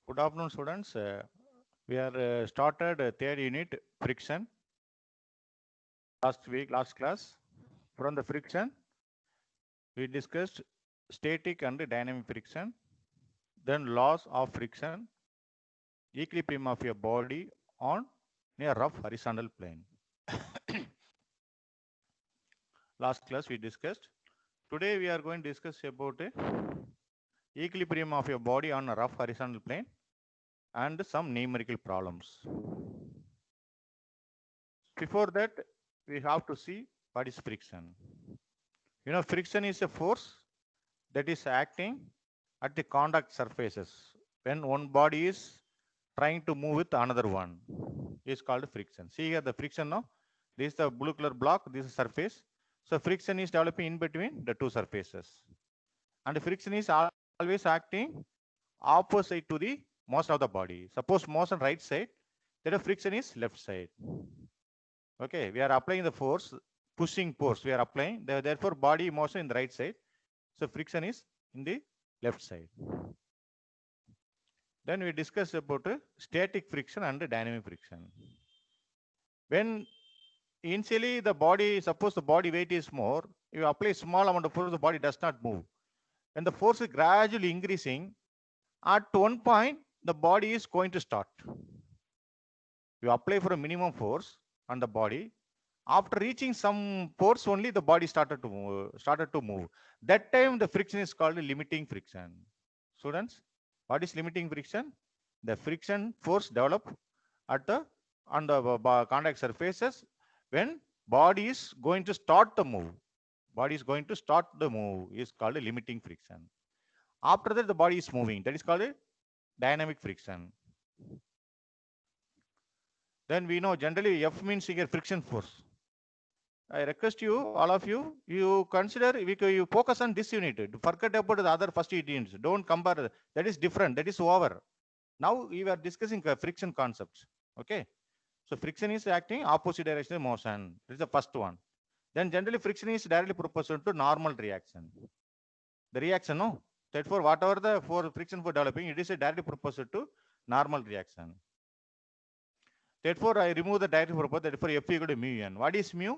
Good afternoon, students. We are started third unit friction. Last class. From the friction, we discussed static and dynamic friction, then laws of friction, equilibrium of your body on a rough horizontal plane. Last class we discussed. Today we are going to discuss about equilibrium of your body on a rough horizontal plane and some numerical problems. Before that, we have to see what is friction. You know, friction is a force that is acting at the contact surfaces when one body is trying to move with another one is called friction. See here the friction now. This is the blue color block, this is surface. So friction is developing in between the two surfaces. And friction is always acting opposite to the motion of the body. Suppose motion right side, then friction is left side. Okay, we are applying the force, pushing force we are applying, therefore body motion in the right side. So friction is in the left side. Then we discuss about static friction and dynamic friction. When initially the body, suppose the body weight is more, you apply small amount of force, the body does not move. When the force is gradually increasing, at one point the body is going to start. You apply for a minimum force on the body. After reaching some force only, the body started to move. That time the friction is called limiting friction. Students, what is limiting friction? The friction force developed at the on the contact surfaces when body is going to start the move. Body is going to start the move is called a limiting friction. After that, the body is moving. That is called a dynamic friction. Then we know generally F means here friction force. I request you, all of you, you consider, you focus on this unit. Forget about the other first units. Don't compare. That is different. That is over. Now we are discussing friction concepts. Okay. So friction is acting opposite direction of motion. This is the first one. Then generally friction is directly proportional to normal reaction. The reaction, no. Therefore, whatever the for friction for developing, it is a directly proportional to normal reaction. Therefore, I remove the direct proportion. Therefore, F equal to mu n. What is mu?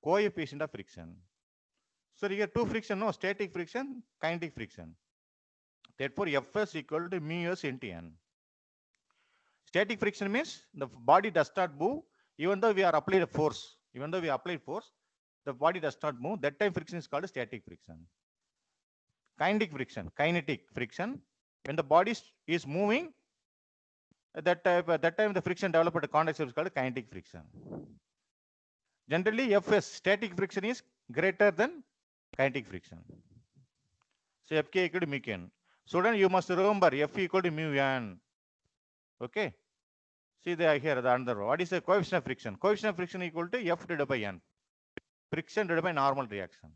Coefficient of friction. So here two friction, no, static friction, kinetic friction. Therefore, Fs equal to mu s into n. Static friction means the body does not move even though we are applied a force. Even though we apply force, the body does not move. That time friction is called static friction. Kinetic friction, when the body is moving, that time the friction developed at the contact surface is called kinetic friction. Generally, Fs, static friction, is greater than kinetic friction. So Fk equal to mu n. So then you must remember F equal to mu n. Okay. See there here the another. What is the coefficient of friction? Coefficient of friction equal to F divided by n. Friction divided by normal reaction.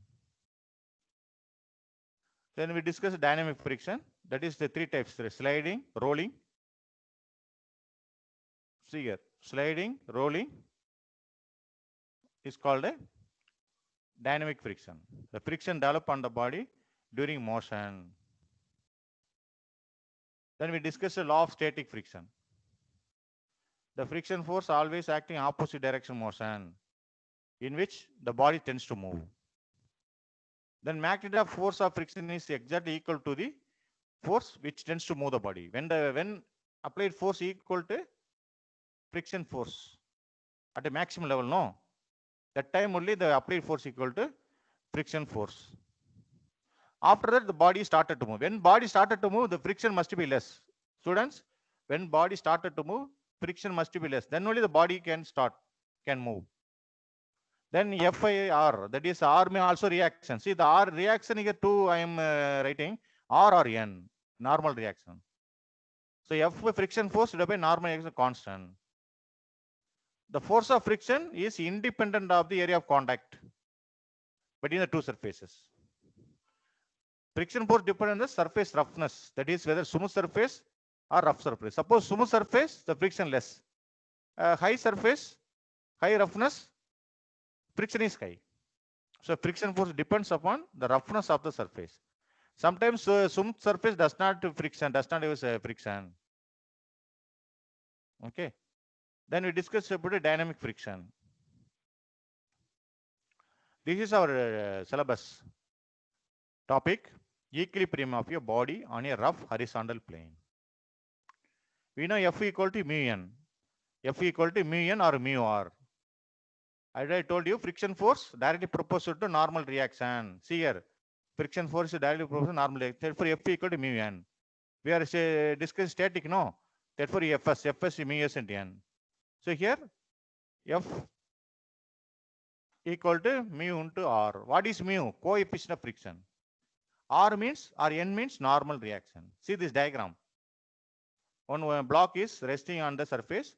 Then we discuss dynamic friction. That is the three types: sliding, rolling. See here, sliding, rolling is called a dynamic friction. The friction developed on the body during motion. Then we discuss the law of static friction. The friction force always acting opposite direction motion, in which the body tends to move. Then magnitude of force of friction is exactly equal to the force which tends to move the body. When applied force equal to friction force at a maximum level, no, that time only the applied force equal to friction force. After that, the body started to move. When body started to move, the friction must be less. Students, when body started to move, friction must be less. Then only the body can move. Then FIR, that is R may also reaction. See the R reaction here too, I am writing R or N, normal reaction. So F friction force divided by normal reaction constant. The force of friction is independent of the area of contact between the two surfaces. Friction force depends on the surface roughness, that is whether smooth surface or rough surface. Suppose smooth surface, the friction less. High surface, high roughness, friction is high. So friction force depends upon the roughness of the surface. Sometimes smooth surface does not use friction. Okay. Then we discuss about dynamic friction. This is our syllabus topic, equilibrium of your body on a rough horizontal plane. We know F equal to mu n. F equal to mu n or mu r. I told you friction force directly proportional to normal reaction. See here, friction force is directly proportional to normal reaction. Therefore, F equal to mu n. We are discussing static, no? Therefore, Fs is mu s into n. So here, F equal to mu into r. What is mu? Coefficient of friction. R means or n means normal reaction. See this diagram. One block is resting on the surface,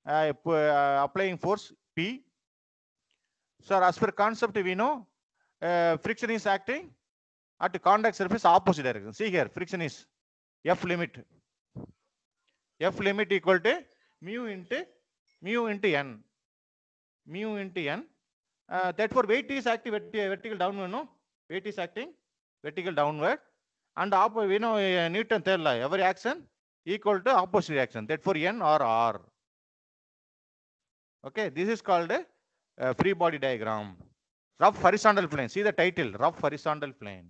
applying force P. So as per concept, we know friction is acting at the contact surface opposite direction. See here, friction is F limit. F limit equal to mu into n. Mu into n. Therefore, weight is acting vertical downward. No, weight is acting vertical downward, and we know Newton third law. Every action equal to opposite reaction. Therefore, n or r. Okay, this is called a free body diagram. Rough horizontal plane. See the title, rough horizontal plane.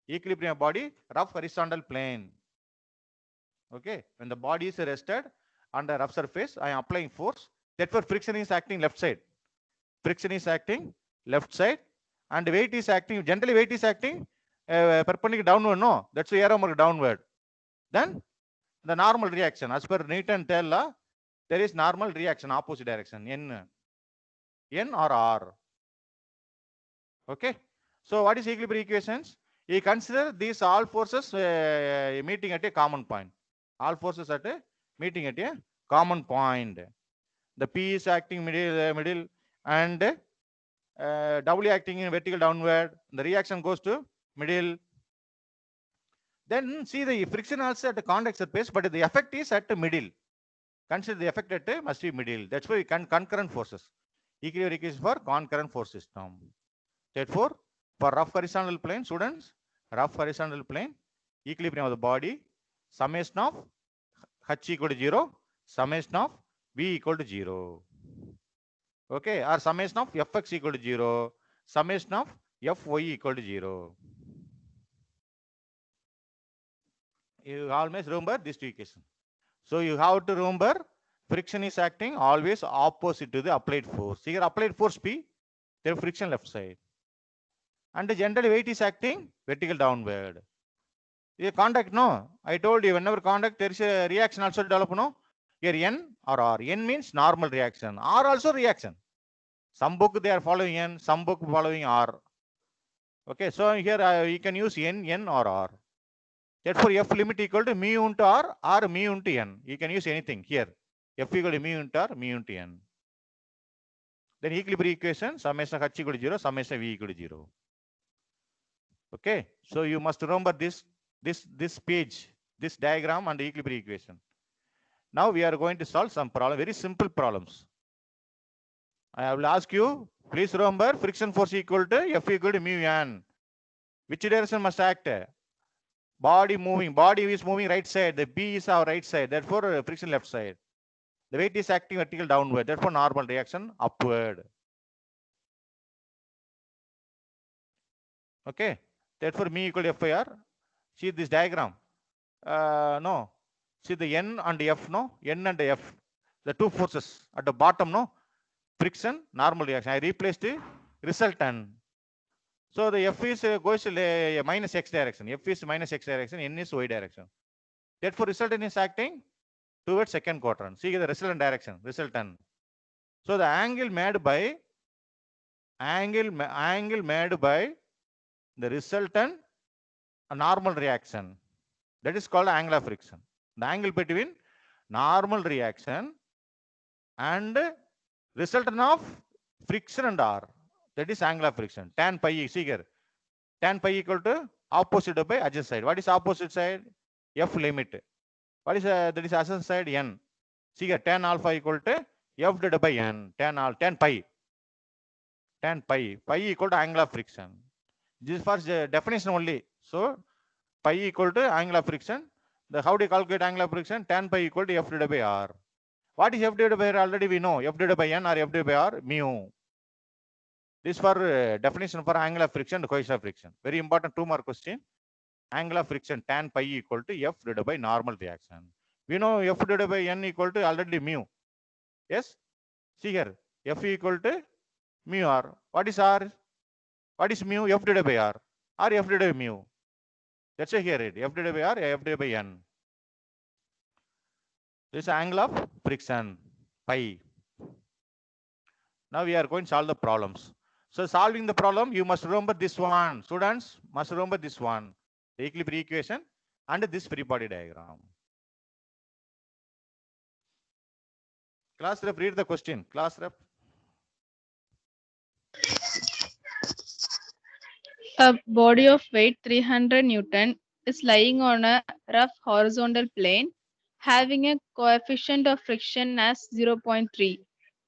Equilibrium body, rough horizontal plane. Okay, when the body is rested on the rough surface, I am applying force. Therefore, friction is acting left side. Friction is acting left side, and weight is acting. Generally, weight is acting perpendicular downward. No, that's the arrow mark downward. Then the normal reaction, as per Newton third law, there is normal reaction opposite direction. N or R. Okay. So what is equilibrium equations? You consider these all forces meeting at a common point. All forces at a meeting at a common point. The P is acting middle, and W acting in vertical downward. The reaction goes to middle. Then see the friction also at the contact surface, but the effect is at the middle. Consider the effect at must be middle. That's why we can concurrent forces. Equilibrium equation for concurrent force system. Therefore, for rough horizontal plane, students, rough horizontal plane, equilibrium of the body, summation of h equal to 0, summation of v equal to 0. Okay, or summation of fx equal to 0, summation of fy equal to 0. You always remember these two equations. So you have to remember friction is acting always opposite to the applied force. Here applied force P, there friction left side. And the general weight is acting vertical downward. Here contact, no. I told you whenever contact there is a reaction also develop, no. Here N or R. N means normal reaction. R also reaction. Some book they are following N, some book following R. Okay, so here you can use N or R. Therefore, F limit equal to mu into R or mu into N. You can use anything here. F equal to mu into R, mu into N. Then equilibrium equation, summation h equal to 0, summation v equal to 0. Okay, so you must remember this page, this diagram and the equilibrium equation. Now we are going to solve some problem, very simple problems. I will ask you, please remember friction force equal to F equal to mu n. Which direction must act? Body is moving right side, the B is our right side, therefore friction left side. The weight is acting vertical downward, therefore normal reaction upward. Okay, therefore mu equal to FIR. See this diagram. No, see the N and F, no, N and F, the two forces at the bottom, no, friction, normal reaction. I replaced the resultant. So the F is goes to minus x direction. F is minus x direction, N is y direction. Therefore, resultant is acting towards second quadrant. See the resultant direction, resultant. So the angle made by the resultant a normal reaction, that is called angular friction. The angle between normal reaction and resultant of friction and R, that is angular friction. Tan pi, see here, tan pi equal to opposite by adjacent side. What is opposite side? F limit. What is that is adjacent side? N. See here, tan alpha equal to F divided by N. Tan pi equal to angular friction. This is for definition only. So pi equal to angular friction. How do you calculate angular friction? Tan pi equal to F divided by R. What is F divided by R? Already we know F divided by N or F divided by R, mu. This for definition for angle of friction, coefficient of friction. Very important 2 mark question. Angle of friction tan pi equal to F divided by normal reaction. We know F divided by N equal to already mu. Yes? See here, F equal to mu R. What is R? What is mu? F divided by R or F divided by mu. That's why here it F divided by R, F divided by N. This is angle of friction pi. Now we are going to solve the problems. So solving the problem, you must remember this one. Students must remember this one. The equilibrium equation and this free body diagram. Class rep, read the question. Class rep. A body of weight 300 Newton is lying on a rough horizontal plane having a coefficient of friction as 0.3.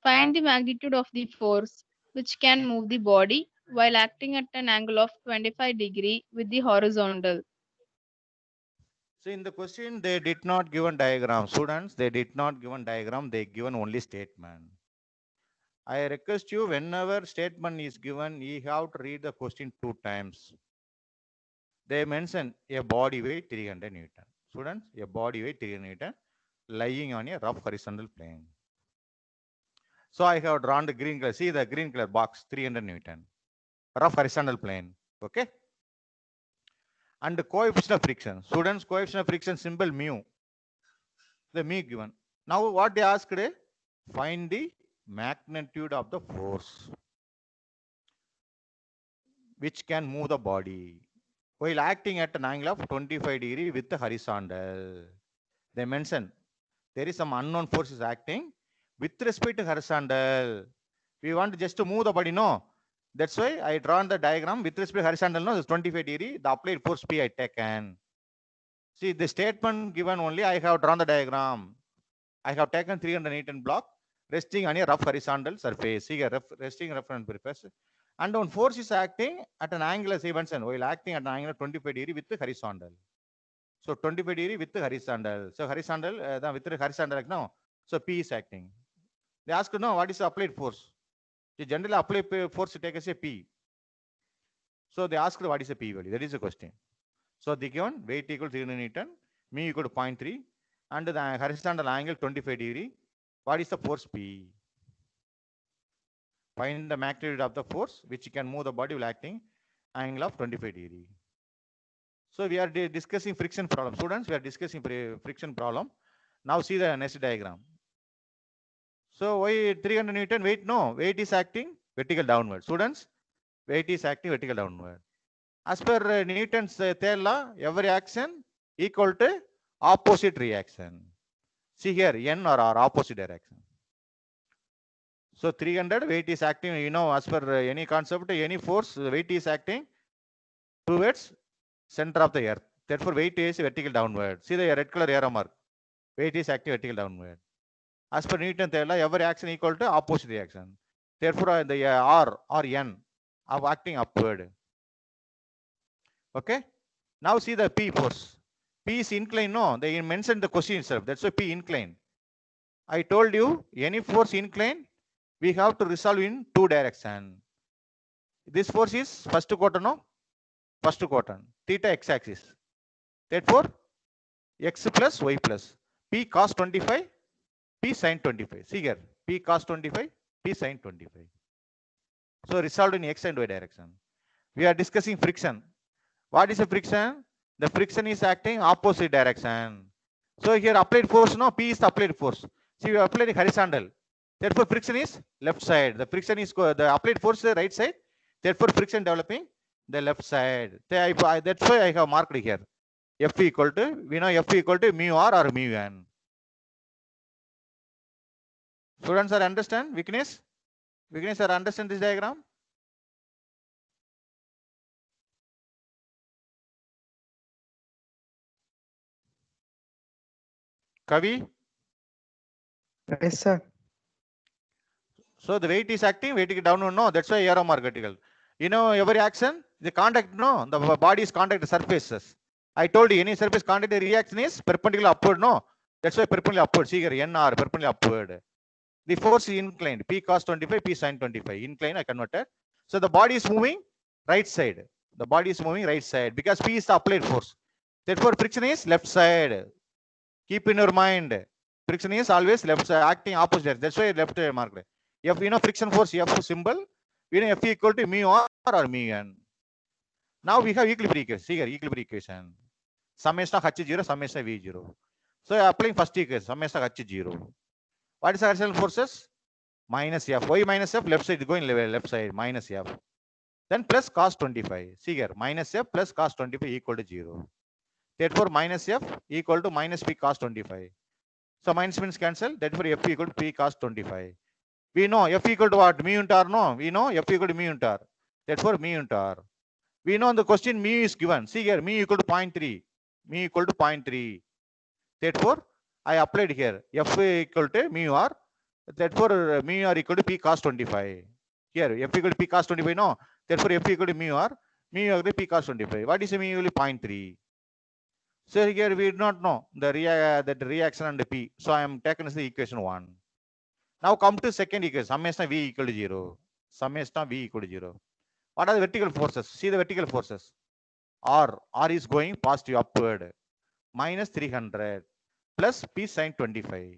Find the magnitude of the force which can move the body while acting at an angle of 25 degrees with the horizontal. So in the question, they did not give a diagram. Students, they did not give a diagram. They given only statement. I request you, whenever statement is given, you have to read the question 2 times. They mention a body weight 300 Newton. Students, a body weight 300 Newton lying on a rough horizontal plane. So I have drawn the green color. See the green color box, 300 Newton. Rough horizontal plane. Okay. And the coefficient of friction. Students, coefficient of friction symbol mu. The mu given. Now what they asked, find the magnitude of the force which can move the body while acting at an angle of 25 degrees with the horizontal. They mention there is some unknown force is acting with respect to horizontal. We want just to move the body, no? That's why I drawn the diagram with respect to horizontal, no? This 25 degrees, the applied force P I taken. See the statement given only, I have drawn the diagram. I have taken 300 Newton block resting on a rough horizontal surface. See here, resting reference surface. And when force is acting at an angle, as I mentioned, while acting at an angle of 25 degrees with the horizontal. So 25 degrees with the horizontal. So horizontal, with the horizontal, no. So P is acting. They ask, no, what is the applied force? The generally applied force take as a P. So they ask what is the P value. That is the question. So the given weight equal to 300 Newton, mu equal to 0.3, and the horizontal angle 25 degree. What is the force P? Find the magnitude of the force which can move the body while acting angle of 25 degree. So we are discussing friction problem. Students, we are discussing friction problem. Now see the next diagram. So why 300 Newton weight? No, weight is acting vertical downward. Students, weight is acting vertical downward. As per Newton's third law, every action equal to opposite reaction. See here, N or R, opposite direction. So 300 weight is acting, you know, as per any concept, any force, weight is acting towards center of the earth. Therefore, weight is vertical downward. See the red color arrow mark. Weight is acting vertical downward. As per Newton's law, every action equal to opposite reaction. Therefore, the R or N are acting upward. Okay. Now see the P force. P is inclined. No, they mentioned the question itself. That's why P inclined. I told you any force inclined, we have to resolve in 2 directions. This force is first quadrant, no? First quadrant. Theta x-axis. Therefore, x plus y plus. P cos 25, P sin 25. See here. P cos 25, P sin 25. So resolved in x and y direction. We are discussing friction. What is a friction? The friction is acting opposite direction. So here applied force, no, P is the applied force. See, we applied horizontal. Therefore, friction is left side. The friction is the applied force is the right side. Therefore, friction developing the left side. That's why I have marked here. F equal to, we know F equal to mu R or mu N. Students are understand weakness? Weakness are understand this diagram? Kavi? Yes, sir. So the weight is acting, weight is downward, no, that's why arrow mark vertical. You know, every action, the contact, no, the body is contact surfaces. I told you any surface contact reaction is perpendicular upward, no. That's why perpendicular upward. See here, NR, perpendicular upward. The force is inclined. P cos 25, P sin 25. Inclined, I converted. So the body is moving right side. The body is moving right side because P is the applied force. Therefore, friction is left side. Keep in your mind. Friction is always left side, acting opposite. That's why left marked. If you know friction force, F symbol, we know F equal to mu R or mu N. Now we have equilibrium equation. See here, equilibrium equation. Summation of H0, summation of V0. So applying first equation, summation of H0. What is the axial forces? Minus F. Why minus F? Left side going left side, minus F. Then plus cos 25. See here, minus F plus cos 25 equal to 0. Therefore, minus F equal to minus P cos 25. So minus means cancel. Therefore, F equal to P cos 25. We know F equal to what? Mu into R, no? We know F equal to mu into R. Therefore, mu into R. We know in the question mu is given. See here, mu equal to 0.3. Mu equal to 0.3. Therefore, I applied here F equal to mu R. Therefore, mu R equal to P cos 25. Here, F equal to P cos 25, no? Therefore, F equal to mu R. Mu equal to P cos 25. What is mu equal to 0.3? So here we did not know the reaction and the P. So I am taken as the equation 1. Now come to second equation. Summation V equal to 0. Summation V equal to 0. What are the vertical forces? See the vertical forces. R is going positive upward. Minus 300 plus P sin 25.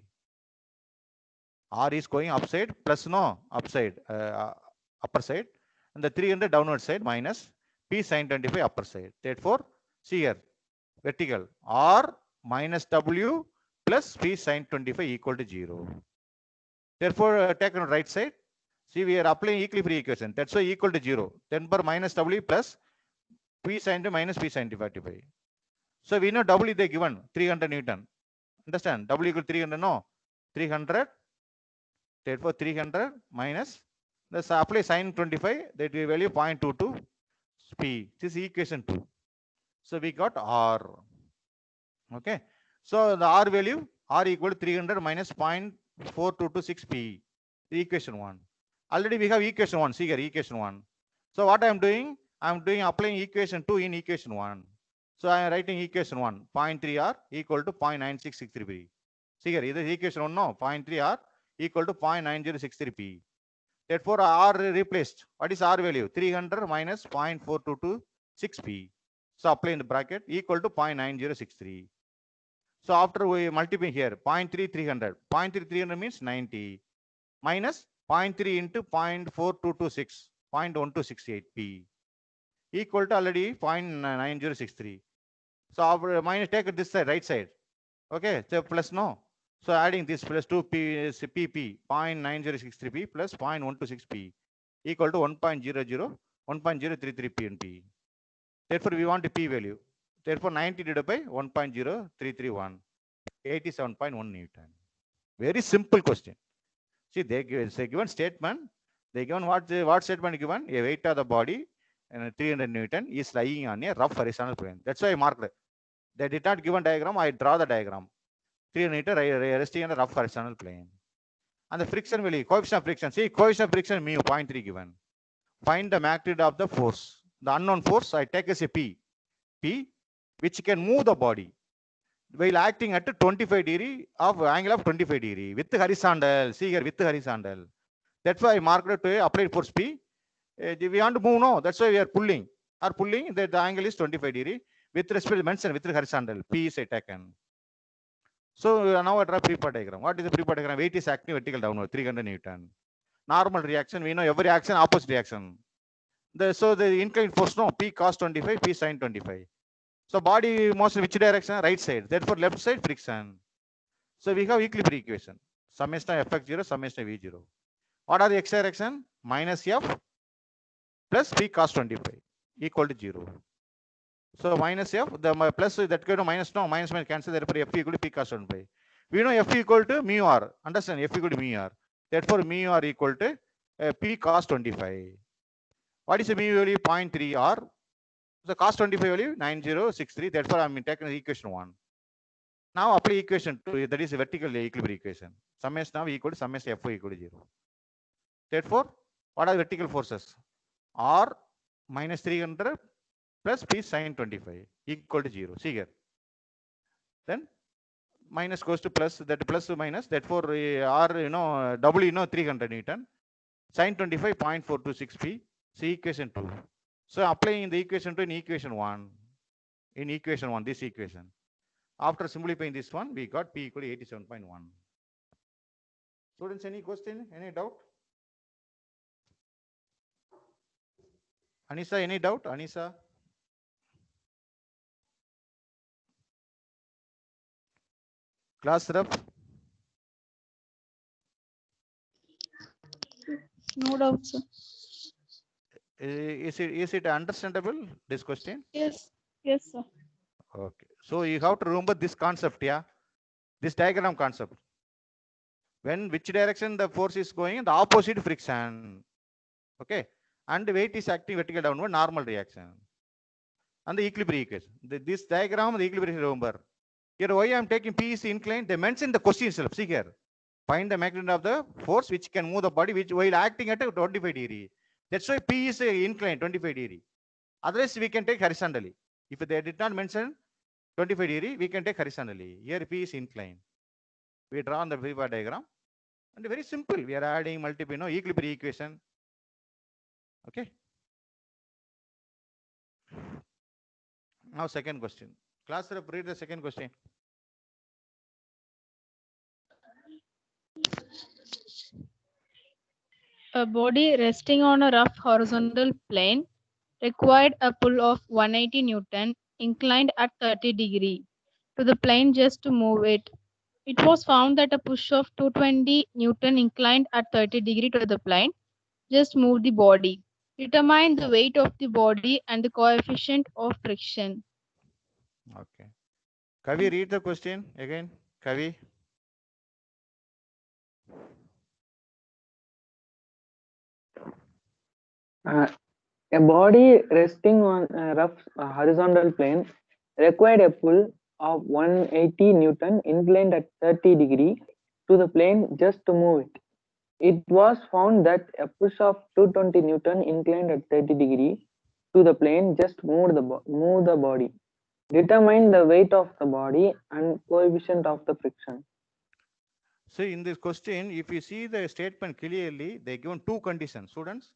R is going upside plus no upside upper side, and the 300 downward side minus P sin 25 upper side. Therefore, see here, vertical R minus W plus P sin 25 equal to 0. Therefore, take on right side. See, we are applying equilibrium equation. That's why equal to 0. Then per minus W plus P sin 2 minus P sin 25. So we know W they given 300 Newton. Understand? W equal to 300, no? 300. Therefore, 300 minus the apply sin 25, that we value 0.22 P. This is equation 2. So we got R. Okay. So the R value, R equal to 300 minus 0.4226 P. The equation 1. Already we have equation 1. See here, equation 1. So what I am doing? I am doing applying equation 2 in equation 1. So I am writing equation 1. 0.3 R equal to 0.9663 P. See here, this is equation 1, no? 0.3 R equal to 0.9063 P. Therefore, R replaced. What is R value? 300 minus 0.4226 P. So apply in the bracket equal to 0.9063. So after we multiply here, 0.3 300. 0.3 300 means 90 minus 0.3 into 0.4226, 0.1268 P equal to already 0.9063. So after minus take this side, right side. Okay, so plus no. So adding this plus 2 P is PP 0.9063 P plus 0.126 P equal to 1.033 P and P. Therefore, we want a P value. Therefore, 90 divided by 1.0331, 87.1 Newton. Very simple question. See, they given statement. They given what statement given? A weight of the body and 300 Newton is lying on a rough horizontal plane. That's why I marked it. They did not given diagram. I draw the diagram. 300 Newton resting on a rough horizontal plane. And the friction value, coefficient of friction. See, coefficient of friction mu 0.3 given. Find the magnitude of the force. The unknown force I take as a P, which can move the body while acting at 25 degree of angle of 25 degree with horizontal. See here, with horizontal. That's why I marked it to applied force P. We want to move, no? That's why we are pulling. That the angle is 25 degree with respect to mention with horizontal. P is taken. So now I draw free-part diagram. What is the free-part diagram? Weight is acting vertical downward, 300 Newton. Normal reaction, we know every action, opposite reaction. So the inclined force, no, P cos 25, P sin 25. So body motion which direction? Right side. Therefore, left side friction. So we have equilibrium equation. Summation of Fx0, summation of V0. What are the x direction? Minus F plus P cos 25 equal to 0. So minus F, the plus that kind of minus, no, minus cancel. Therefore, F equal to P cos 25. We know F equal to mu R. Understand? F equal to mu R. Therefore, mu R equal to P cos 25. What is the mu value? 0.3 R. The cos 25 value 9063. Therefore, I am taking equation 1. Now apply equation 2. That is a vertical equilibrium equation. Summation now equal to summation F equal to 0. Therefore, what are the vertical forces? R minus 300 plus P sin 25 equal to 0. See here. Then minus goes to plus, that plus to minus, therefore R, W, 300 Newton, sin 25, 0.426p, see equation 2. So applying the equation 2 in equation 1, this equation. After simplifying this one, we got P equal to 87.1. Students, any question, any doubt? Anisa, any doubt? Anisa? Class rep? No doubt, sir. Is it understandable, this question? Yes. Yes, sir. Okay. So you have to remember this concept, yeah? This diagram concept. When which direction the force is going, the opposite friction. Okay. And the weight is acting vertical downward, normal reaction. And the equilibrium equation. This diagram, the equilibrium, remember. Here, why I am taking P is inclined, they mentioned the question itself. See here. Find the magnitude of the force which can move the body which while acting at a 25 degree. That's why P is inclined 25 degree. Otherwise, we can take horizontally. If they did not mention 25 degree, we can take horizontally. Here P is inclined. We draw on the free body diagram. And very simple. We are adding multiple, equilibrium equation. Okay. Now second question. Class rep, read the second question. A body resting on a rough horizontal plane required a pull of 180 Newton inclined at 30 degree to the plane just to move it. It was found that a push of 220 Newton inclined at 30 degree to the plane just moved the body. Determine the weight of the body and the coefficient of friction. Okay. Kavi, read the question again. Kavi. A body resting on a rough horizontal plane required a pull of 180 Newton inclined at 30 degree to the plane just to move it. It was found that a push of 220 Newton inclined at 30 degree to the plane just moved the body. Determine the weight of the body and coefficient of the friction. So in this question, if you see the statement clearly, they given two conditions. Students,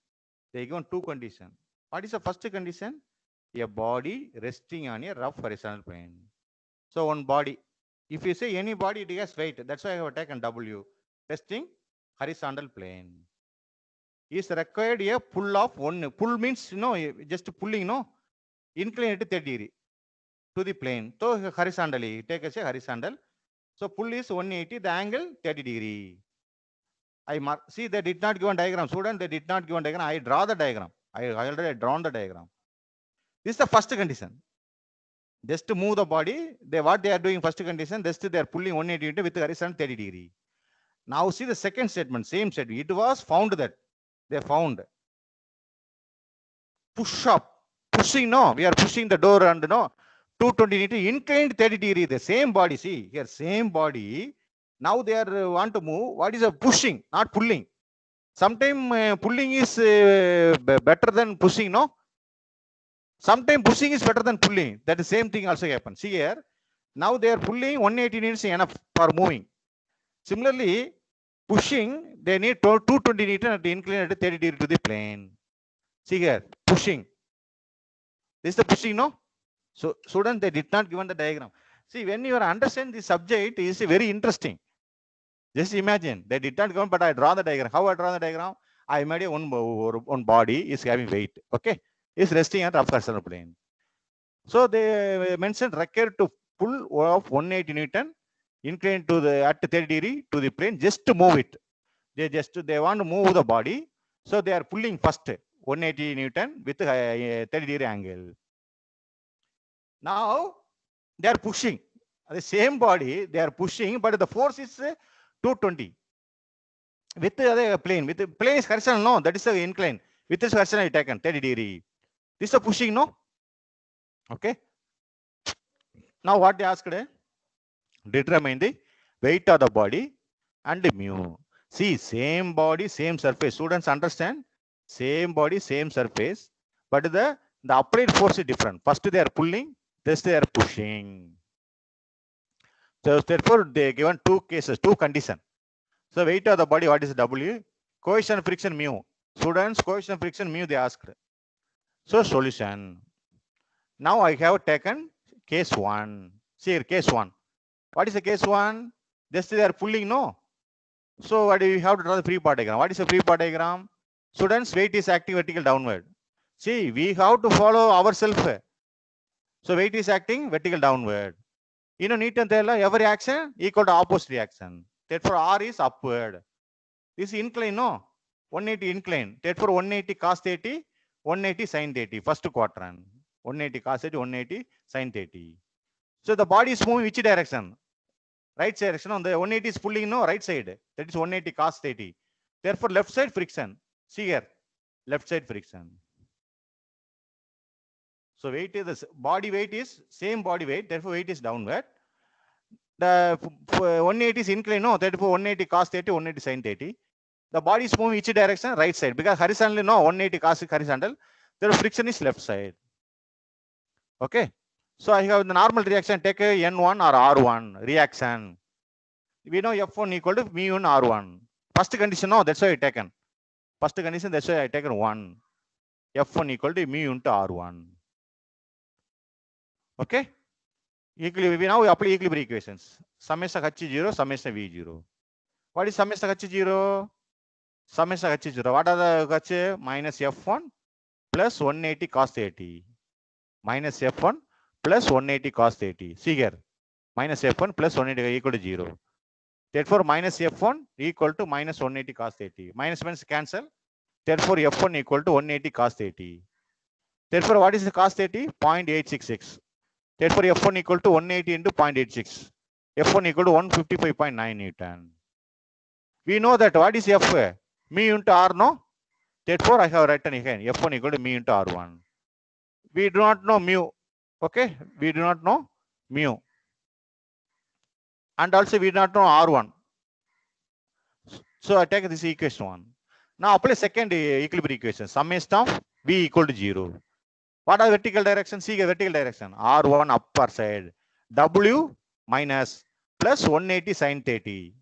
they given two conditions. What is the first condition? A body resting on a rough horizontal plane. So one body. If you say any body, it has weight. That's why I have taken W. Resting horizontal plane. Is required a pull of one. Pull means, just pulling, inclined to 30 degree to the plane. So horizontally, take as a horizontal. So pull is 180, the angle 30 degree. I mark, see, they did not give a diagram. Student, they did not give a diagram. I draw the diagram. I already drawn the diagram. This is the first condition. Just to move the body, what they are doing first condition, just they are pulling 180 with horizontal 30 degree. Now see the second statement, same statement. It was found that they found push up, pushing, we are pushing the door and 220 Newton inclined 30 degree, the same body. See here, same body. Now they are want to move. What is a pushing, not pulling? Sometimes pulling is better than pushing, no? Sometimes pushing is better than pulling. That the same thing also happens. See here, now they are pulling 180 Newton enough for moving. Similarly, pushing, they need 220 Newton at the inclined at 30 degree to the plane. See here, pushing. This is the pushing, no? So, students, they did not given the diagram. See, when you understand the subject, is very interesting. Just imagine, they did not given, but I draw the diagram. How I draw the diagram? I made a one body is having weight. Okay, is resting at rough horizontal plane. So they mentioned required to pull of 180 Newton inclined to the at 30 degree to the plane just to move it. They want to move the body, so they are pulling first 180 Newton with 30 degree angle. Now they are pushing the same body. They are pushing, but the force is 220 with the plane. With the plane is horizontal, no, that is the incline. With this horizontal I taken 30 degree. This is a pushing, no. Okay. Now what they asked? Determine the weight of the body and the mu. See, same body, same surface. Students understand? Same body, same surface, but the applied force is different. First they are pulling, this they are pushing. So therefore, they given two cases, two conditions. So weight of the body, what is W? Coefficient of friction mu. Students, coefficient of friction mu they asked. So solution. Now I have taken case 1. See here, case 1. What is the case 1? Just they are pulling, no? So what do we have to draw the free part diagram? What is the free part diagram? Students, weight is acting vertical downward. See, we have to follow ourselves. So weight is acting vertical downward. You know, neat and tell every action equal to opposite reaction. Therefore, R is upward. This is incline, no? 180 incline. Therefore, 180 cos 30, 180 sin 30. First quadrant. 180 cos 30, 180 sin 30. So the body is moving which direction? Right direction. On the 180 is pulling, no? Right side. That is 180 cos 30. Therefore, left side friction. See here. Left side friction. So weight is the body weight is same body weight. Therefore, weight is downward. The 180 is incline, no? Therefore, 180 cos 30, 180 sin 30. The body is moving which direction? Right side. Because horizontally, no, 180 cos is horizontal. Therefore, friction is left side. Okay. So I have the normal reaction. Take a N1 or R1 reaction. We know F1 equal to mu1 R1. First condition, no, that's why I taken. First condition, that's why I taken 1. F1 equal to mu into R1. Okay. Equilibrium. Now we apply equilibrium equations. Summation H0, summation V0. What is summation H0? Summation H0. What are the H? Minus F1 plus 180 cos 30. Minus F1 plus 180 cos 30. See here. Minus F1 plus 180 equal to 0. Therefore, minus F1 equal to minus 180 cos 30. Minus minus cancel. Therefore, F1 equal to 180 cos 30. Therefore, what is the cos 30? 0.866. Therefore, F1 equal to 180 into 0.86. F1 equal to 155.9 Newton. We know that what is F? Mu into R, no? Therefore, I have written again F1 equal to mu into R1. We do not know mu. Okay? We do not know mu. And also we do not know R1. So I take this equation 1. Now apply second equilibrium equation. Summation of V equal to 0. What are vertical direction? See vertical direction. R1 upper side. W minus plus 180 sin 30.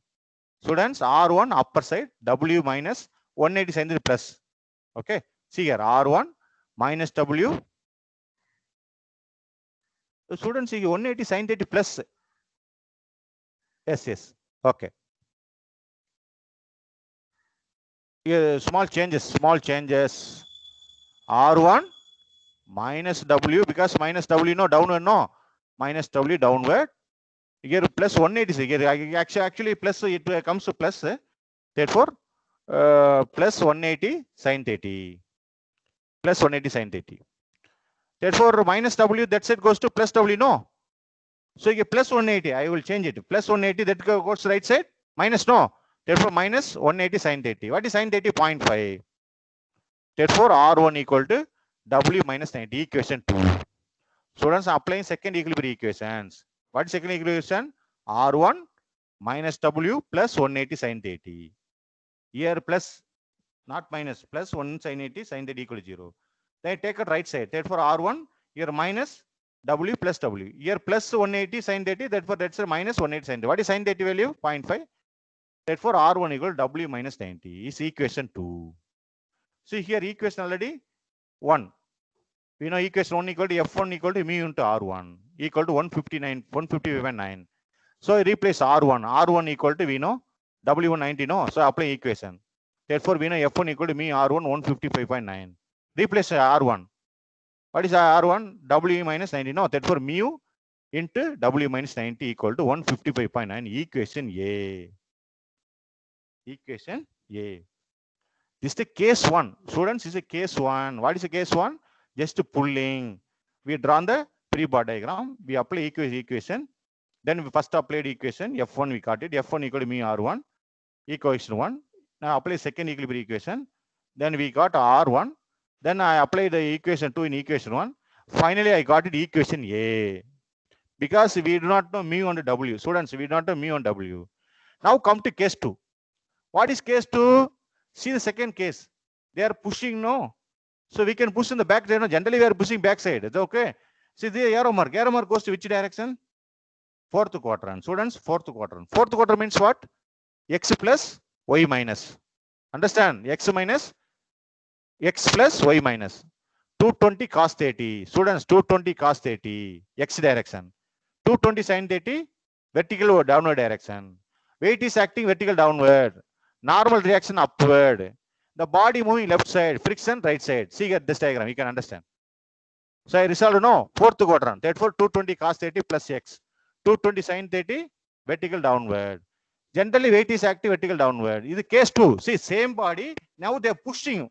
Students, R1 upper side. W minus 180 sin 30 plus. Okay. See here. R1 minus W. The students see 180 sin 30 plus. Yes, yes. Okay. Here, small changes. R1 minus W, because minus W, no, downward, no. Minus W downward. Here plus 180. Here actually plus, it comes to plus. Therefore, plus 180 sin 30. Plus 180 sin 30. Therefore, minus W, that side goes to plus W, no. So here plus 180, I will change it. Plus 180, that goes to right side. Minus, no. Therefore, minus 180 sin 30. What is sin 30? 0.5. Therefore, R1 equal to W minus 90. Equation 2. Students are applying second equilibrium equations. What is second equation? R1 minus W plus 180 sin 30. Here plus, not minus, plus 1 sin 80 sin 30 equal to 0. Then take a right side. Therefore, R1 here minus W plus W. Here plus 180 sin 30. Therefore, that's a minus 180 sin 30. What is sin 30 value? 0.5. Therefore, R1 equal to W minus 90 is equation 2. See here equation already 1. We know equation 1 equal to F1 equal to mu into R1 equal to 155.9. So I replace R1. R1 equal to, we know, W190, no? So apply equation. Therefore, we know F1 equal to mu R1 155.9. Replace R1. What is R1? W minus 90, no? Therefore, mu into W minus 90 equal to 155.9. Equation A. Equation A. This is the case 1. Students, this is a case 1. What is the case 1? Just pulling. We drawn the free-body diagram. We apply equation. Then we first applied equation. F1 we got it. F1 equal to mu R1. Equation 1. Now apply second equilibrium equation. Then we got R1. Then I applied the equation 2 in equation 1. Finally, I got it equation A. Because we do not know mu on W. Students, we do not know mu on W. Now come to case 2. What is case 2? See the second case. They are pushing, no? So we can push in the back side. No? Generally, we are pushing back side. It's okay. See the arrow mark. Arrow mark goes to which direction? Fourth quadrant. Students, fourth quadrant. Fourth quadrant means what? X plus y minus. Understand? X minus x plus y minus. 220 cos 30. Students, 220 cos 30. X direction. 220 sin 30. Vertical or downward direction. Weight is acting vertical downward. Normal reaction upward. The body moving left side. Friction right side. See here this diagram. You can understand. So I resolved no. Fourth quadrant. Therefore 220 cos 30 plus x. 220 sin 30. Vertical downward. Generally weight is active vertical downward. This is case 2. See same body. Now they are pushing.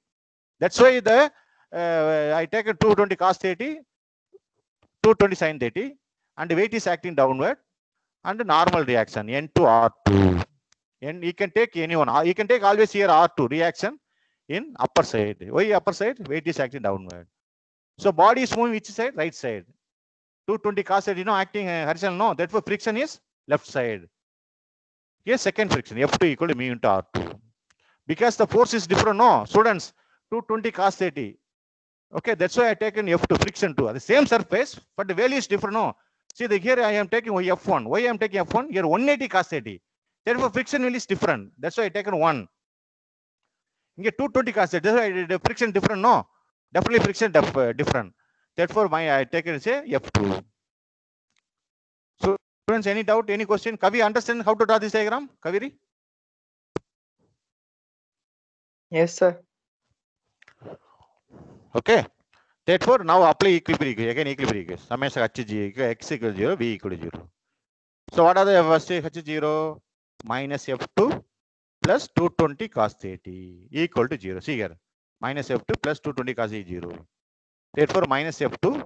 That's why the I take a 220 cos 30. 220 sin 30. And the weight is acting downward. And the normal reaction N to R2. And you can take anyone. You can take always here R2 reaction in upper side. Why upper side? Weight is acting downward. So body is moving which side? Right side. 220 cos 30, acting horizontal. No, therefore friction is left side. Here second friction F2 equal to mu into R2. Because the force is different. No, students, 220 cos 30. Okay, that's why I taken F2 friction 2. The same surface, but the value is different. No, see here I am taking F1. Why I am taking F1? Here 180 cos 30. Therefore friction value is different. That's why I taken 1. Here 220 cos 30. That's why the friction different. No, definitely friction different. Therefore I taken say F2. So students, any doubt, any question? Kavi, understand how to draw this diagram? Kaviri? Yes, sir. Okay. Therefore, now apply equilibrium equation. Again, equilibrium equation. Summation H x equal to 0, v equal to 0. So what are the first H0 minus F2 plus 220 cos 30 equal to 0. See here. Minus F2 plus 220 cos 0. Therefore, minus F2.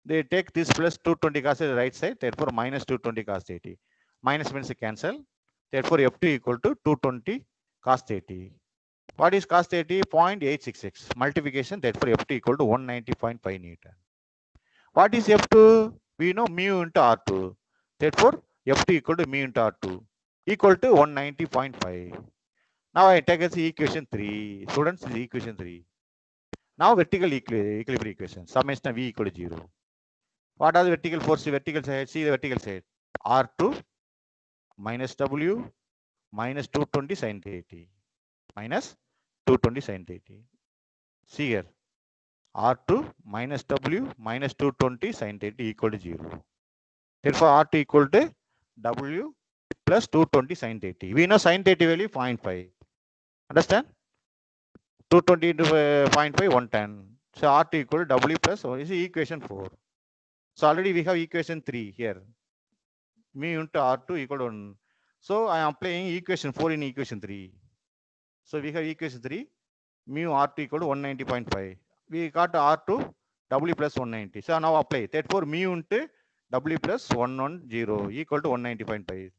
They take this plus 220 cos to the right side. Therefore, minus 220 cos 30. Minus means cancel. Therefore, F2 equal to 220 cos 30. What is cos 30? 0.866. Multiplication. Therefore, F2 equal to 190.5 Newton. What is F2? We know mu into R2. Therefore, F2 equal to mu into R2 equal to 190.5. Now I take as equation 3. Students, this is equation 3. Now vertical equilibrium equation. Summation of V equal to 0. What are the vertical forces? Vertical side. See the vertical side. R2 minus W minus 220 sin 30 minus 220 sin 30. See here. R2 minus W minus 220 sin 30 equal to 0. Therefore, R2 equal to W plus 220 sin 30. We know sin 30 value 0.5. Understand? 220 into 0.5, 110. So R2 equal to W plus, so this is equation 4. So already we have equation 3 here. Mu into R2 equal to 1. So I am applying equation 4 in equation 3. So we have equation 3. Mu R2 equal to 190.5. We got R2 W plus 190. So now apply. Therefore, mu into W plus 110 equal to 190.5.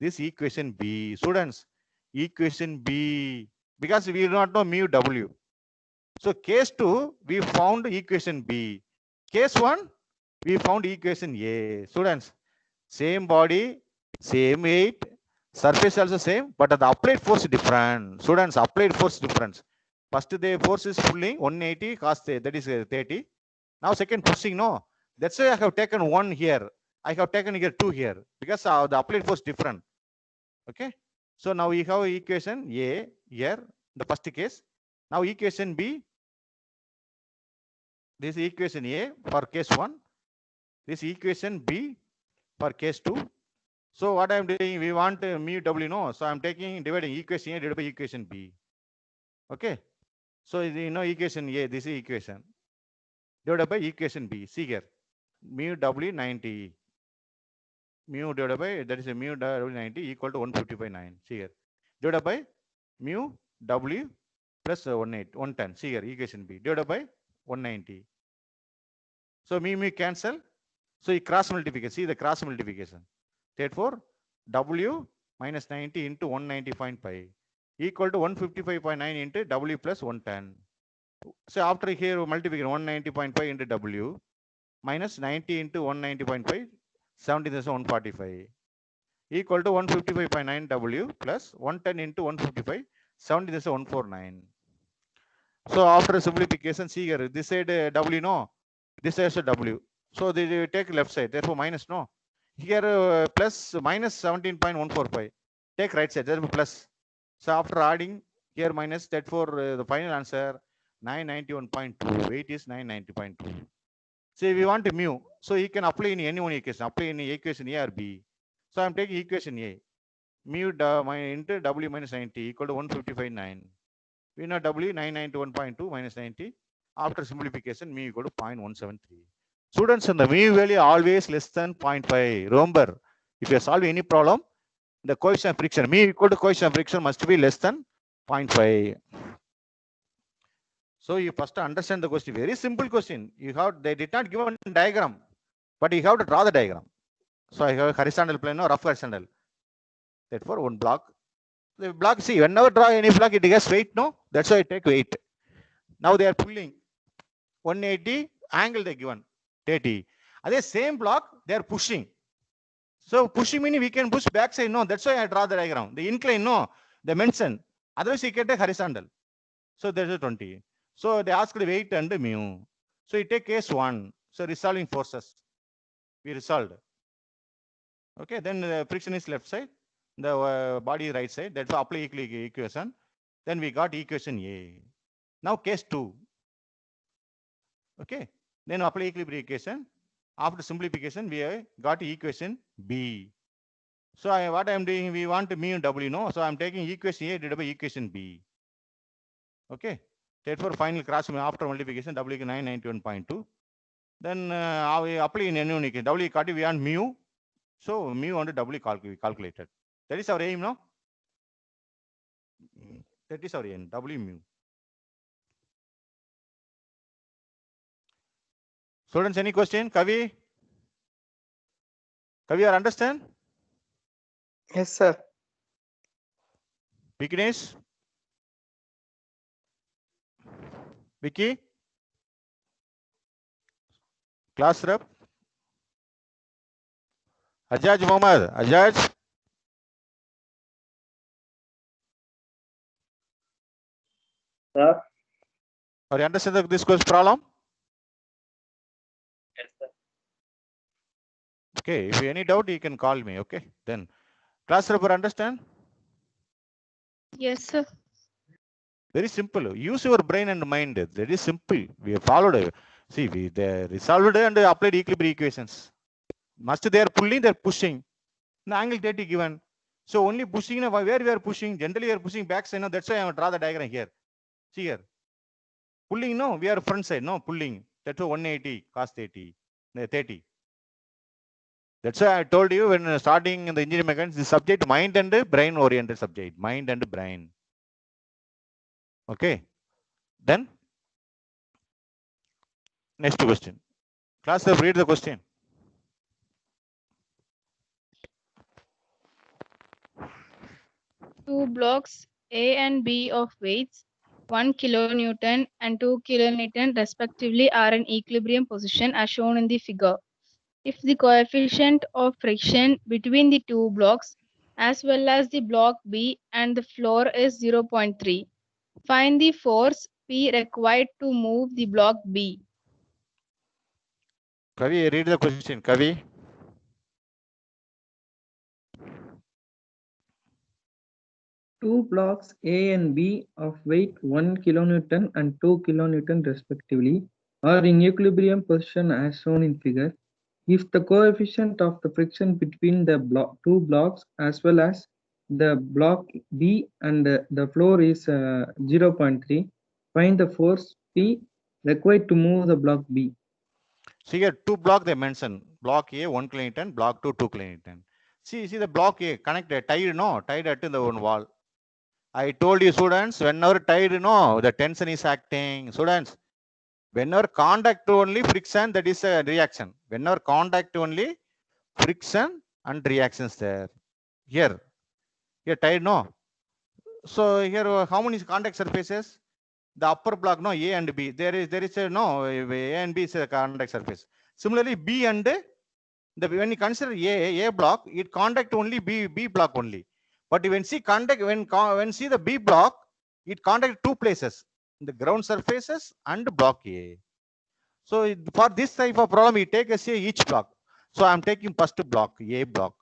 This equation B. Students, equation B. Because we do not know mu W. So case 2, we found equation B. Case 1, we found equation A. Students, same body, same weight, surface also same, but the applied force different. Students, applied force difference. First the force is pulling 180 cos that is 30. Now second pushing, no. That's why I have taken 1 here. I have taken here 2 here because the applied force different. Okay. So now we have equation A here, the first case. Now equation B. This is equation A for case 1. This equation B for case 2. So what I am doing, we want mu W, no. So I am taking dividing equation A divided by equation B. Okay. So you know equation A, this is equation divided by equation B. See here, mu W 90. Mu divided by, that is a mu W 90 equal to 155.9. See here, divided by mu W plus 110. See here, equation B divided by 190. So mu cancel. So you cross multiplication. See the cross multiplication. Therefore, W minus 90 into 190.5 equal to 155.9 into W plus 110. So after here multiplication 190.5 into W minus 90 into 190.5, 17,145 equal to 155.9 W plus 110 into 155, 17,149. So after simplification, see here, this side W, no, this side is W. So they take left side, therefore minus, no. Here plus minus 17.145. Take right side, there will be plus. So after adding here minus, that for the final answer 991.2. Weight is 990.2. So we want mu. So you can apply in any one equation. Apply in equation A or B. So I'm taking equation A. Mu into W minus 90 equal to 155.9. We know W 991.2 minus 90. After simplification, mu equal to 0.173. Students, and the mu value always less than 0.5. Remember, if you solve any problem, the coefficient of friction, mu equal to coefficient of friction must be less than 0.5. So you first understand the question. Very simple question. They did not give a diagram, but you have to draw the diagram. So I have horizontal plane or rough horizontal. Therefore, one block. The block, see, whenever draw any block, it has weight, no? That's why I take weight. Now they are pulling 180 angle they given 80. The same block they are pushing. So pushing meaning we can push back side, no? That's why I draw the diagram. The incline, no? They mention. Otherwise you can take horizontal. So there's a 20. So they asked the weight and mu. So you take case 1. So resolving forces. We resolved. Okay, then the friction is left side. The body is right side. That's apply equation. Then we got equation A. Now case 2. Okay, then apply equilibrium equation. After simplification, we got equation B. So what I am doing, we want mu W, no? So I am taking equation A divided by equation B. Okay, therefore final cross after multiplication, W is 991.2. Then we apply in any one equation. W got we want mu. So mu under W calculated. That is our aim, no? That is our aim, W mu. Students, any question? Kavi, you understand? Yes, sir. Vignesh? Vicky? Class rep? Ajaj Mohammed? Ajaj? Sir. Or you understand this question problem? Yes, sir. Okay, if you any doubt, you can call me. Okay, then class rep, understand? Yes, sir. Very simple. Use your brain and mind. Very simple. We have followed. See, they resolved and applied equilibrium equations. Must they are pulling, they are pushing. The angle 30 given. So only pushing, where we are pushing, generally we are pushing back side. No, that's why I draw the diagram here. See here. Pulling, no, we are front side, no, pulling. That's 180 cos 30. That's why I told you when starting in the engineering mechanics, the subject mind and brain oriented subject. Mind and brain. Okay. Then next question. Class, read the question. Two blocks A and B of weights 1 kilonewton and 2 kilonewton respectively are in equilibrium position as shown in the figure. If the coefficient of friction between the two blocks as well as the block B and the floor is 0.3, find the force P required to move the block B. Kavi, read the question. Kavi. Two blocks A and B of weight 1 kilonewton and 2 kilonewton respectively are in equilibrium position as shown in figure. If the coefficient of the friction between the two blocks as well as the block B and the floor is 0.3, find the force P required to move the block B. See here, two block they mentioned. Block A 1 kilonewton, block 2 2 kilonewton. See the block A connected, tied at the one wall. I told you students, whenever tied, the tension is acting. Students, whenever contact only friction, that is a reaction. Whenever contact only friction and reactions there. Here tied, no. So here, how many contact surfaces? The upper block, no, A and B. There is a no, A and B is a contact surface. Similarly, B and when you consider A block, it contact only B block only. But when see contact, when see the B block, it contact two places, the ground surfaces and block A. So for this type of problem, we take a say each block. So I'm taking first block, A block.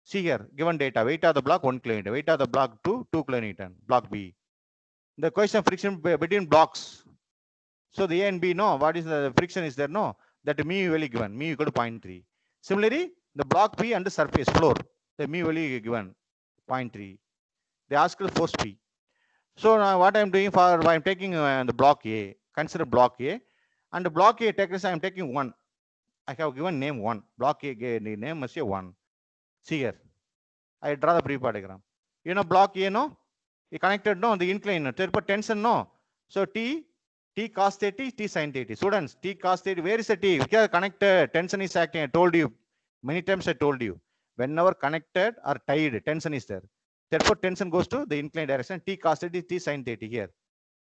See here, given data, weight of the block 1 kilonewton, weight of the block 2 kilonewton, block B. The question of friction between blocks. So the A and B, no, what is the friction is there? No, that mu value given, mu equal to 0.3. Similarly, the block B and the surface floor, the mu value given 0.3. They ask the force P. So now what I'm doing for, I'm taking the block A, consider block A, and the block A takers I'm taking 1. I have given name 1. Block A name must be 1. See here, I draw the brief diagram. You know block A, no? You connected, no? The incline, therefore tension, no? So T cos theta, T sin theta. Students, T cos theta, where is the T? We are connected, tension is acting. I told you, many times I told you. Whenever connected or tied, tension is there. Therefore, tension goes to the inclined direction. T cos theta, T sin theta here.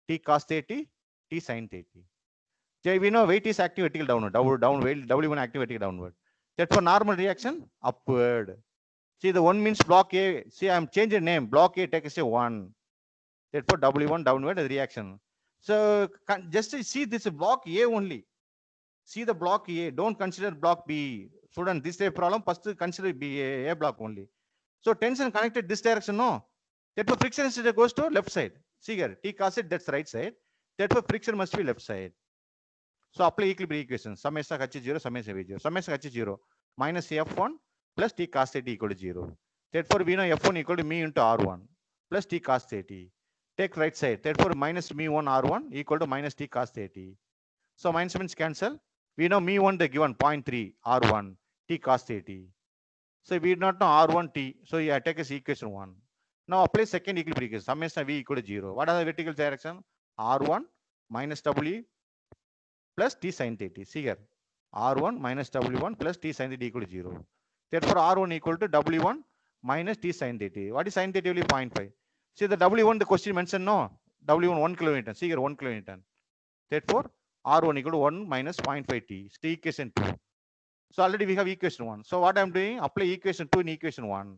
T cos theta, T sin theta. We know weight is active vertical downward. W1 active vertical downward. Therefore, normal reaction upward. See, the 1 means block A. See, I'm changing name. Block A takes a 1. Therefore, W1 downward reaction. So, just see this block A only. See the block A. Don't consider block B. Student, this is a problem. First, consider B, A block only. So, tension connected this direction, no? Therefore, friction goes to left side. See here, T cos it, that's right side. Therefore, friction must be left side. So, apply equilibrium equation. Summation H0, summation V0. Summation H0 minus F1 plus T cos theta equal to 0. Therefore, we know F1 equal to mu into R1 plus T cos theta. Take right side. Therefore, minus mu1 R1 equal to minus T cos theta. So, minus means cancel. We know mu1 the given 0.3 R1 T cos theta. So, we do not know R1 T. So, I take as equation 1. Now, apply second equilibrium equation. Summation V equal to 0. What are the vertical direction? R1 minus W plus T sin theta. See here. R1 minus W1 plus T sin theta equal to 0. Therefore, R1 equal to W1 minus T sin theta. What is sin theta? Only 0.5. See the W1, the question mentioned, no? W1 1 kilonewton. See here 1 kilonewton. Therefore, R1 equal to 1 minus 0.5 T. Stay equation 2. So already we have equation 1. So what I'm doing, apply equation 2 in equation 1.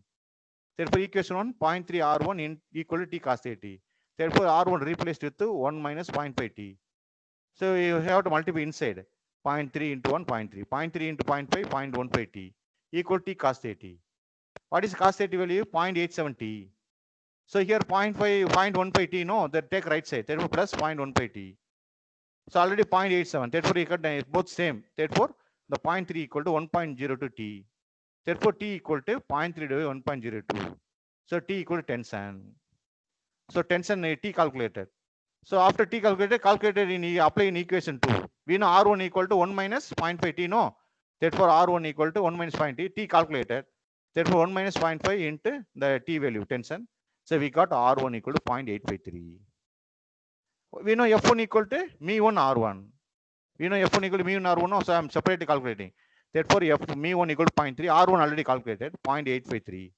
Therefore, equation 1, 0.3 R1 in equal to T cos theta. Therefore, R1 replaced with 1 minus 0.5 T. So you have to multiply inside. 0.3 into 1, 0.3. 0.3 into 0.5, 0.15 T. Equal T cos theta. What is cos theta value? 0.87 T. So here 0.15 T, no, that take right side. Therefore, plus 0.15 T. So already 0.87. Therefore, you cut both same. Therefore, the 0.3 equal to 1.02 T. Therefore, T equal to 0.3 divided by 1.02. So T equal to tension. So tension T calculated. So after T calculated in apply in equation 2. We know R1 equal to 1 minus 0.5 T, no. Therefore, R1 equal to 1 minus 0.5 T. T calculated. Therefore, 1 minus 0.5 into the T value tension. So we got R1 equal to 0.853. We know F1 equal to mu1 R1. We know F1 equal to mu1 R1. So I'm separately calculating. Therefore, mu1 equal to 0.3. R1 already calculated 0.853.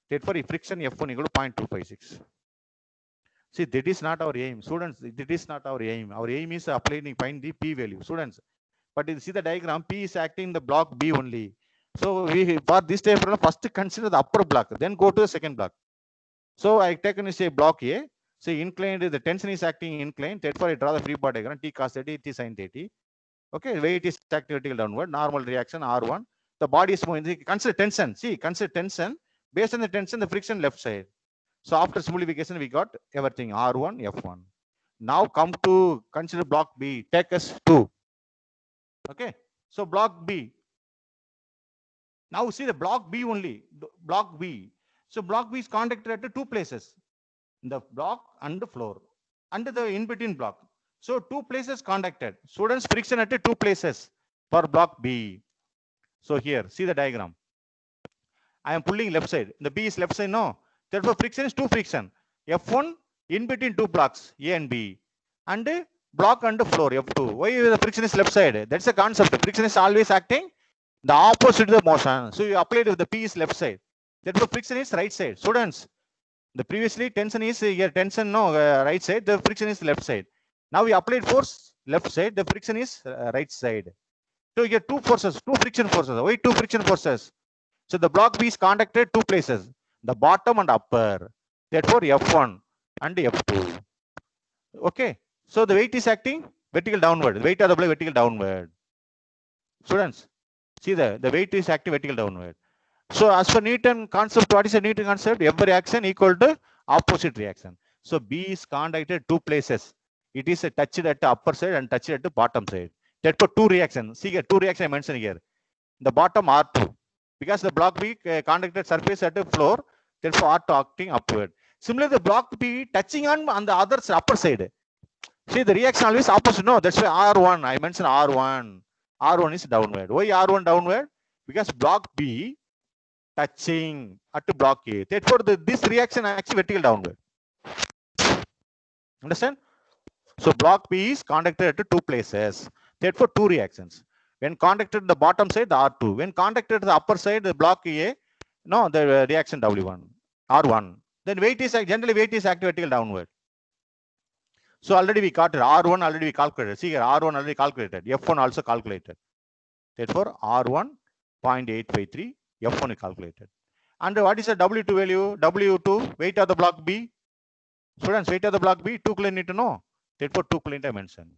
Therefore, friction F1 equal to 0.256. See, that is not our aim. Students, that is not our aim. Our aim is applying, find the P value. Students, but you see the diagram, P is acting the block B only. So we, for this type of first consider the upper block, then go to the second block. So I taken say block A. So inclined, the tension is acting inclined. Therefore, I draw the free body diagram, T cos theta, T sin theta. Okay, weight is acting vertical downward, normal reaction R1. The body is moving. Consider tension. See, consider tension. Based on the tension, the friction left side. So after simplification, we got everything R1, F1. Now come to consider block B. Take us 2. Okay, so block B. Now see the block B only. Block B. So block B is contacted at 2 places. The block and the floor. And the in-between block. So 2 places contacted. Students friction at 2 places for block B. So here, see the diagram. I am pulling left side. The B is left side, no. Therefore, friction is 2 friction. F1 in between 2 blocks, A and B. And block and floor, F2. Why the friction is left side? That's the concept. The friction is always acting the opposite to the motion. So you applied if the P is left side. Therefore, friction is right side. Students, the previously tension is here, tension no right side, the friction is left side. Now we applied force left side, the friction is right side. So you get 2 forces, 2 friction forces. Why 2 friction forces? So the block B is contacted 2 places, the bottom and upper. Therefore, F1 and F2. Okay. So the weight is acting vertical downward. The weight of the block vertical downward. Students, See the weight is acting vertical downward. So as per Newton concept, what is a Newton concept? Every action equal to opposite reaction. So B is conducted two places. It is touched at the upper side and touched at the bottom side. Therefore, two reactions. See here, two reactions I mentioned here. The bottom R2, because the block B conducted surface at the floor, therefore R2 acting upward. Similarly, the block B touching on the other upper side. See the reaction always opposite. No, that's why R1. I mentioned R1. R1 is downward. Why R1 downward? Because block B touching at block A. Therefore, this reaction actually vertical downward. Understand? So block B is conducted at two places. Therefore, two reactions. When conducted the bottom side, the R2. When conducted the upper side, the block A, no, the reaction W1, R1. Then weight is generally weight is active vertical downward. So already we got it. R1 already we calculated. See here, R1 already calculated. F1 also calculated. Therefore, R1 0.853, F1 is calculated. And what is the W2 value? W2, weight of the block B. Students, weight of the block B, 2 kN need to know. Therefore, 2 kN I mentioned.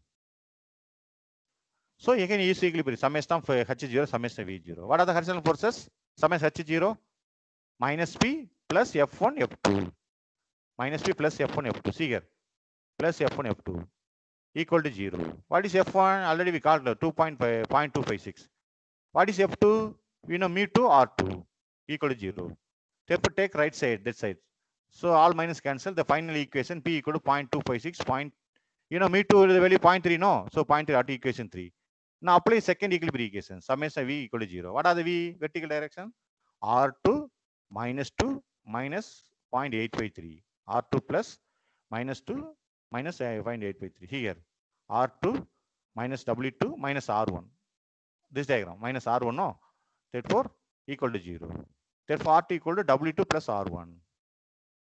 So again, E is equilibrium. Summation of H0, summation of V0. What are the horizontal forces? Summation H0 minus P plus F1, F2. Minus P plus F1, F2. See here. Plus F1, F2 equal to 0. What is F1? Already we called 0.256. What is F2? We know mu2 R2 equal to 0. Therefore, take right side, that side. So all minus cancel. The final equation P equal to 0.256. mu2 is the value 0.3, no? So 0.3 R2 equation 3. Now apply second equilibrium equation. Summation V equal to 0. What are the V? Vertical direction? R2 minus 2 minus 0.853. R2 plus minus 2 minus 0.853. Here, R2 minus W2 minus R1. This diagram, minus R1, no? Therefore, equal to 0. Therefore, R2 equal to W2 plus R1.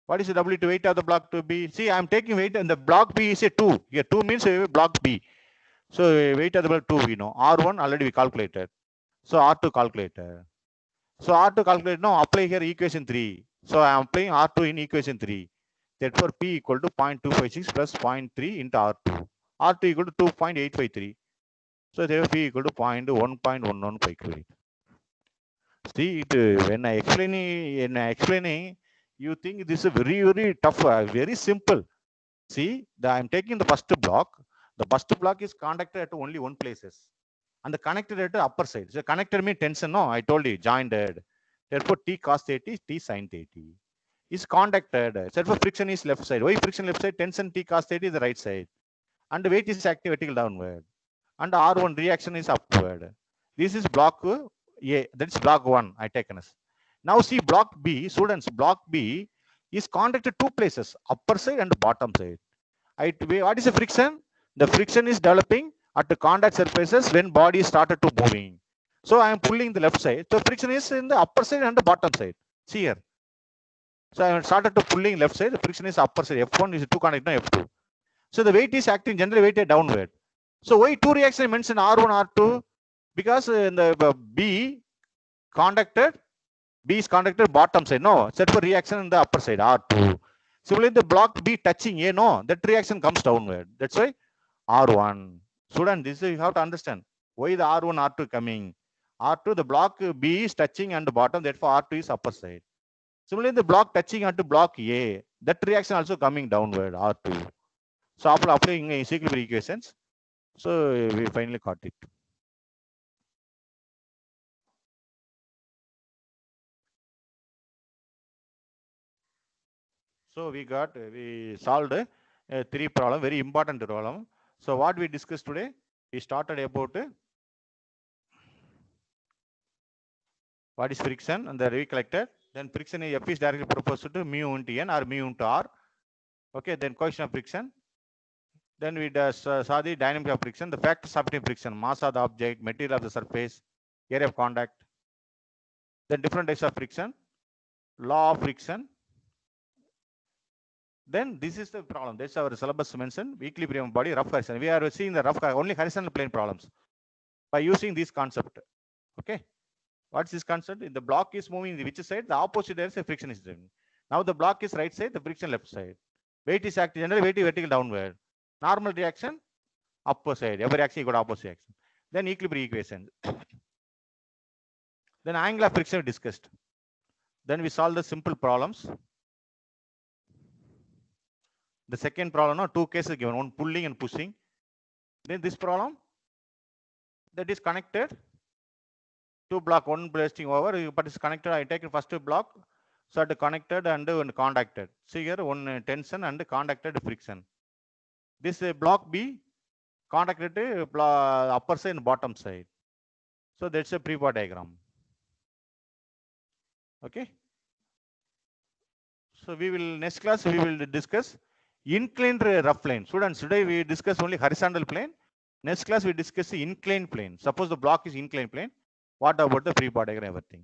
What is the W2 weight of the block 2B? See, I am taking weight and the block B is a 2. Here, 2 means block B. So, weight of the block 2 we know. R1 already we calculated. So, R2 calculated. So, R2 calculated. No, apply here equation 3. So, I am applying R2 in equation 3. Therefore, P equal to 0.256 plus 0.3 into R2. R2 equal to 2.853. So, therefore, P equal to 1.115. See, when I explaining, you think this is very, very tough, very simple. See, I am taking the first block. The first block is conducted at only one places. And the connected at the upper side. So, connected means tension, no? I told you, jointed. Therefore, T cos 30, T sin 30. Is conducted. Therefore, friction is left side. Why friction left side? Tension T cos 30 is the right side. And the weight is active vertical downward. And R1 reaction is upward. This is block A. That is block 1 I taken as. Now see block B. Students, block B is conducted two places, upper side and bottom side. What is the friction? The friction is developing at the contact surfaces when body started to moving. So I am pulling the left side. So friction is in the upper side and the bottom side. See here. So I started to pulling left side. The friction is upper side. F1 is 2 conductor, F2. So the weight is acting generally weighted downward. So why two reactions I mentioned R1, R2? Because in the B is conducted bottom side. No, set for reaction in the upper side, R2. Similarly, the block B touching A, no, that reaction comes downward. That's why R1. Student, this is you have to understand. Why the R1, R2 coming? R2, the block B is touching and the bottom, therefore R2 is upper side. Similarly, the block touching at block A, that reaction also coming downward, R2. So after applying equilibrium equations, so we finally got it. So we solved three problem, very important problem. So what we discussed today, we started about what is friction and the recollected. Then friction is F is directly proportional to mu into N or mu into R. Okay, then coefficient of friction. Then we saw the dynamic of friction, the factors of friction, mass of the object, material of the surface, area of contact. Then different types of friction, law of friction. Then this is the problem. That's our syllabus mentioned. Equilibrium body, rough horizon. We are seeing the rough only horizontal plane problems by using this concept. Okay. What's this concept? If the block is moving in which side, the opposite direction friction is driven. Now the block is right side, the friction left side. Weight is active, generally weight is vertical downward. Normal reaction, upper side. Every reaction you got opposite reaction. Then equilibrium equation. Then angle of friction we discussed. Then we solve the simple problems. The second problem, no, two cases given, one pulling and pushing. Then this problem that is connected, two block, one blasting over, but it's connected. I take the first block, so it connected and contacted. See here, one tension and contacted friction. This block B contacted upper side and bottom side. So that's a pre-bar diagram. Okay. So we will, next class we will discuss inclined rough plane. Students, today we discuss only horizontal plane. Next class we discuss the inclined plane. Suppose the block is inclined plane. What about the pre-bar diagram, everything?